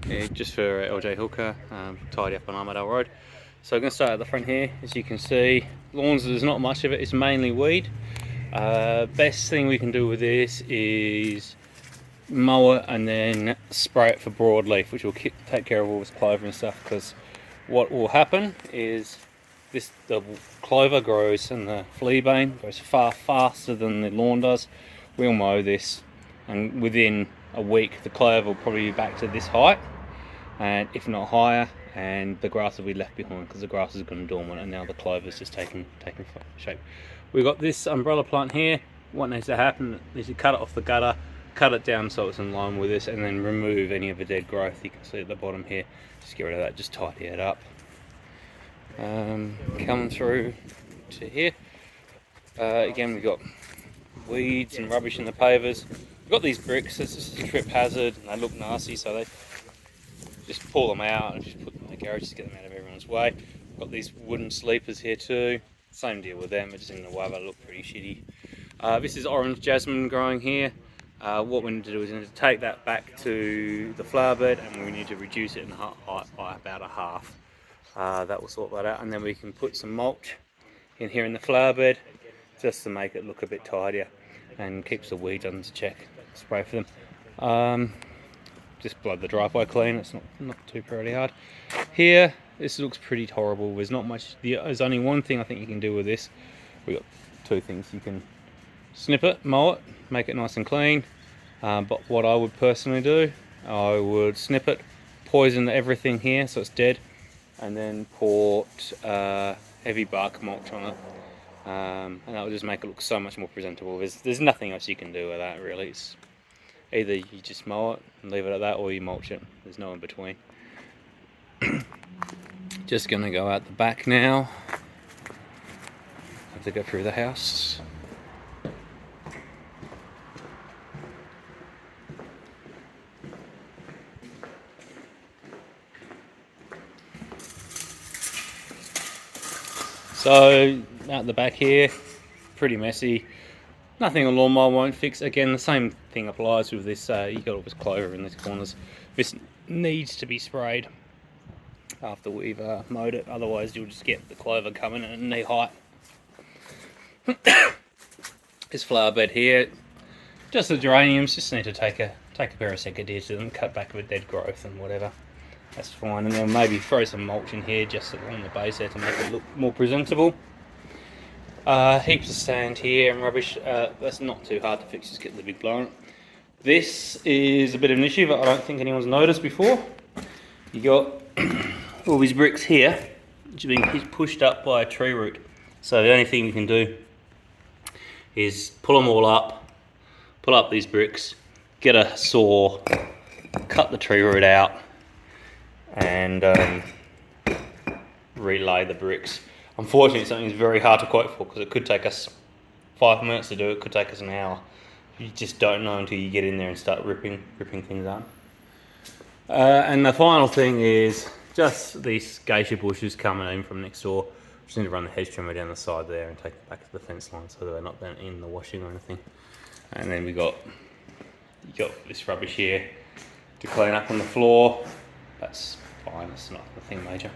Yeah, just for LJ Hooker, tidy up on Armadale Road. So I'm going to start at the front here. As you can see, lawns, there's not much of it, it's mainly weed. Best thing we can do with this is mow it and then spray it for broadleaf, which will take care of all this clover and stuff, because what will happen is the clover grows and the fleabane grows far faster than the lawn does. We'll mow this and within a week the clover will probably be back to this height, and if not higher, and the grass will be left behind because the grass has gone dormant and now the clover is just taking shape. We've got this umbrella plant here. What needs to happen is you cut it off the gutter, cut it down so it's in line with this, and then remove any of the dead growth. You can see at the bottom here, just get rid of that, just tidy it up. Coming through to here, again we've got weeds and rubbish in the pavers. We've got these bricks, this is a trip hazard and they look nasty, so they just pull them out and just put them in the garage to get them out of everyone's way. We've got these wooden sleepers here too, same deal with them, they're just in the way, they look pretty shitty. This is orange jasmine growing here. What we need to do is we need to take that back to the flower bed and we need to reduce it in height by about a half. That will sort that out, and then we can put some mulch in here in the flower bed just to make it look a bit tidier and keeps the weeds under check. Spray for them. Just blood the driveway clean, it's not too pretty hard. Here, this looks pretty horrible. There's not much, there's only one thing I think you can do with this. We've got two things. You can snip it, mow it, make it nice and clean. But what I would personally do, I would snip it, poison everything here so it's dead, and then put heavy bark mulch on it. And that will just make it look so much more presentable. There's nothing else you can do with that really. It's either you just mow it and leave it at that, or you mulch it. There's no in between. Just gonna go out the back now. Have to go through the house. So out the back here, pretty messy. Nothing a lawnmower won't fix. Again, the same thing applies with this. You got all this clover in these corners. This needs to be sprayed after we've mowed it. Otherwise, you'll just get the clover coming at knee height. This flower bed here, just the geraniums. Just need to take a pair of secateurs to them, cut back a bit dead growth and whatever. That's fine, and then maybe throw some mulch in here just along the base there to make it look more presentable. Heaps of sand here and rubbish. That's not too hard to fix, just get the big blower on it. This is a bit of an issue, but I don't think anyone's noticed before. You got all these bricks here, which are being pushed up by a tree root. So the only thing you can do is pull them all up, pull up these bricks, get a saw, cut the tree root out, and relay the bricks. Unfortunately, something is very hard to quote for because it could take us 5 minutes to do it, could take us an hour. You just don't know until you get in there and start ripping things up. And the final thing is just these geisha bushes coming in from next door. Just need to run the hedge trimmer down the side there and take it back to the fence line so they're not in the washing or anything. And then you got this rubbish here to clean up on the floor. That's fine, it's not nothing major.